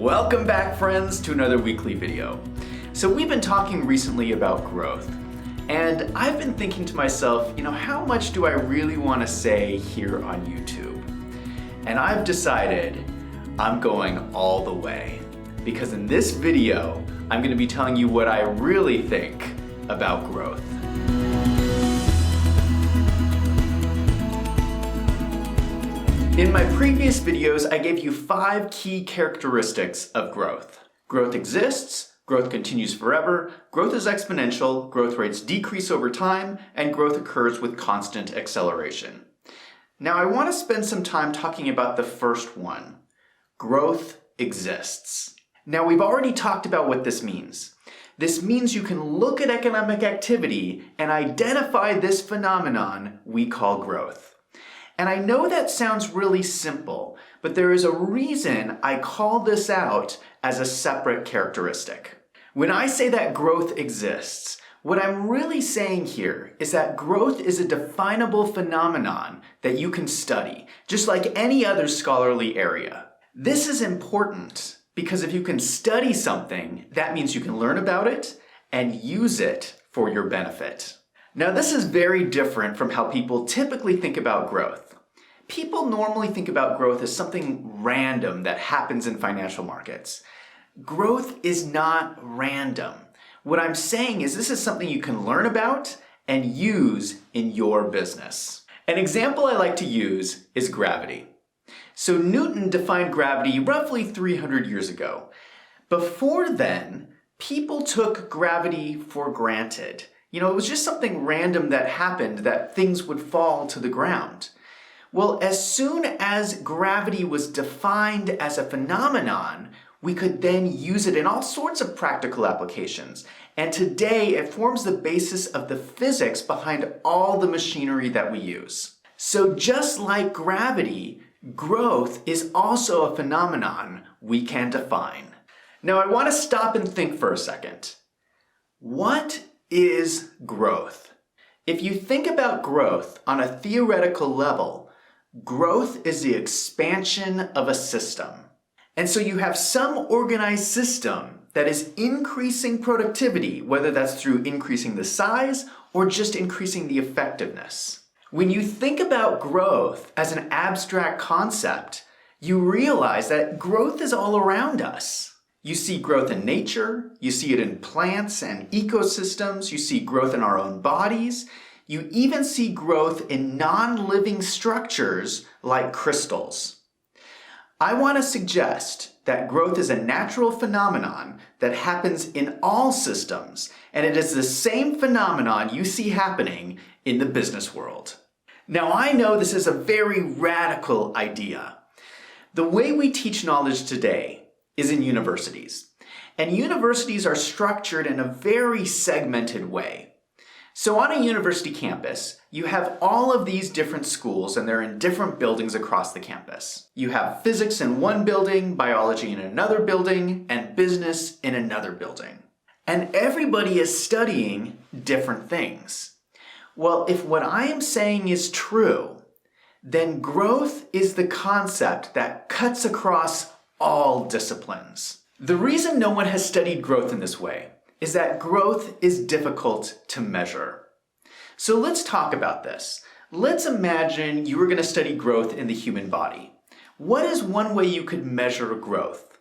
Welcome back, friends, to another weekly video. So we've been talking recently about growth, and I've been thinking to myself, how much do I really want to say here on YouTube? And I've decided I'm going all the way, because in this video, I'm going to be telling you what I really think about growth. In my previous videos, I gave you 5 key characteristics of growth. Growth exists, growth continues forever, growth is exponential, growth rates decrease over time, and growth occurs with constant acceleration. Now I want to spend some time talking about the first one. Growth exists. Now we've already talked about what this means. This means you can look at economic activity and identify this phenomenon we call growth. And I know that sounds really simple, but there is a reason I call this out as a separate characteristic. When I say that growth exists, what I'm really saying here is that growth is a definable phenomenon that you can study, just like any other scholarly area. This is important because if you can study something, that means you can learn about it and use it for your benefit. Now, this is very different from how people typically think about growth. People normally think about growth as something random that happens in financial markets. Growth is not random. What I'm saying is this is something you can learn about and use in your business. An example I like to use is gravity. So Newton defined gravity roughly 300 years ago. Before then, people took gravity for granted. It was just something random that happened, that things would fall to the ground. Well, as soon as gravity was defined as a phenomenon, we could then use it in all sorts of practical applications. And today, it forms the basis of the physics behind all the machinery that we use. So just like gravity, growth is also a phenomenon we can define. Now, I want to stop and think for a second. What is growth? If you think about growth on a theoretical level, growth is the expansion of a system. And so you have some organized system that is increasing productivity, whether that's through increasing the size or just increasing the effectiveness. When you think about growth as an abstract concept, you realize that growth is all around us. You see growth in nature, you see it in plants and ecosystems, you see growth in our own bodies. You even see growth in non-living structures like crystals. I want to suggest that growth is a natural phenomenon that happens in all systems, and it is the same phenomenon you see happening in the business world. Now, I know this is a very radical idea. The way we teach knowledge today is in universities, and universities are structured in a very segmented way. So on a university campus, you have all of these different schools and they're in different buildings across the campus. You have physics in one building, biology in another building, and business in another building. And everybody is studying different things. Well, if what I am saying is true, then growth is the concept that cuts across all disciplines. The reason no one has studied growth in this way is that growth is difficult to measure. So let's talk about this. Let's imagine you were going to study growth in the human body. What is one way you could measure growth?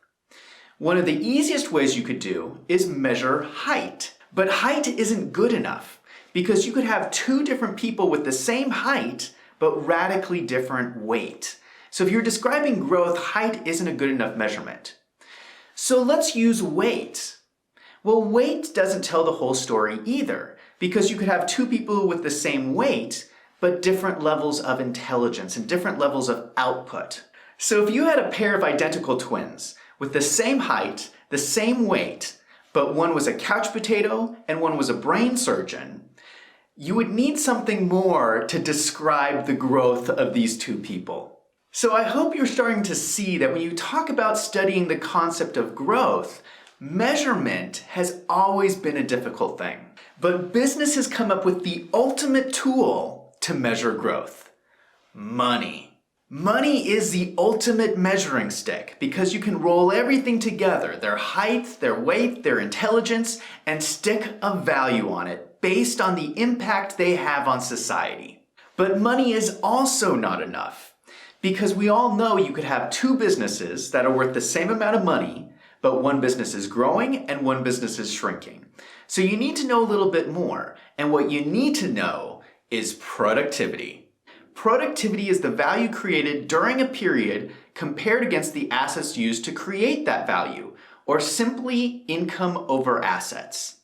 One of the easiest ways you could do is measure height. But height isn't good enough because you could have 2 different people with the same height but radically different weight. So if you're describing growth, height isn't a good enough measurement. So let's use weight. Well, weight doesn't tell the whole story either, because you could have 2 people with the same weight, but different levels of intelligence and different levels of output. So if you had a pair of identical twins with the same height, the same weight, but one was a couch potato and one was a brain surgeon, you would need something more to describe the growth of these 2 people. So I hope you're starting to see that when you talk about studying the concept of growth, measurement has always been a difficult thing. But business has come up with the ultimate tool to measure growth: money. Money is the ultimate measuring stick because you can roll everything together, their height, their weight, their intelligence, and stick a value on it based on the impact they have on society. But money is also not enough because we all know you could have two businesses that are worth the same amount of money, but one business is growing and one business is shrinking. So you need to know a little bit more, and what you need to know is productivity. Productivity is the value created during a period compared against the assets used to create that value, or simply income over assets.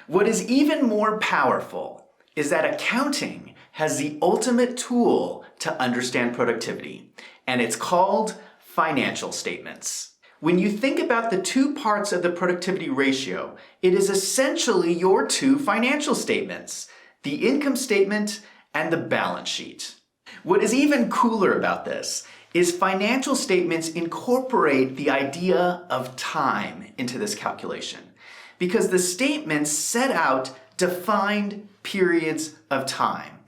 What is even more powerful is that accounting has the ultimate tool to understand productivity, and it's called financial statements. When you think about the two parts of the productivity ratio, it is essentially your two financial statements, the income statement and the balance sheet. What is even cooler about this is financial statements incorporate the idea of time into this calculation, because the statements set out defined periods of time.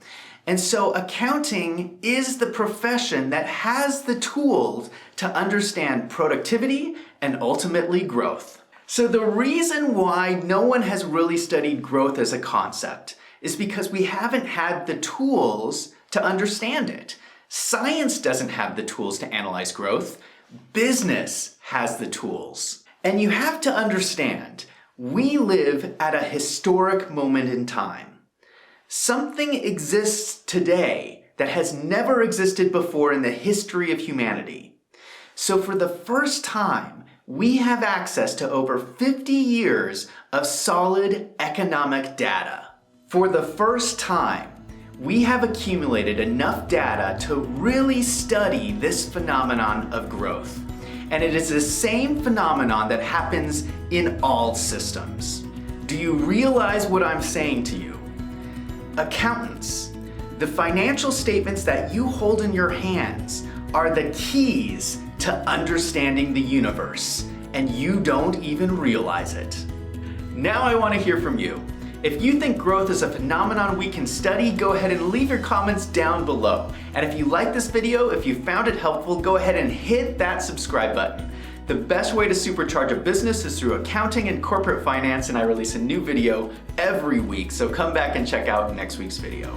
And so accounting is the profession that has the tools to understand productivity and ultimately growth. So the reason why no one has really studied growth as a concept is because we haven't had the tools to understand it. Science doesn't have the tools to analyze growth. Business has the tools. And you have to understand, we live at a historic moment in time. Something exists today that has never existed before in the history of humanity. So for the first time, we have access to over 50 years of solid economic data. For the first time, we have accumulated enough data to really study this phenomenon of growth. And it is the same phenomenon that happens in all systems. Do you realize what I'm saying to you? Accountants, the financial statements that you hold in your hands are the keys to understanding the universe, and you don't even realize it. Now I want to hear from you. If you think growth is a phenomenon we can study, go ahead and leave your comments down below. And if you like this video, if you found it helpful, go ahead and hit that subscribe button. The best way to supercharge a business is through accounting and corporate finance, and I release a new video every week, so come back and check out next week's video.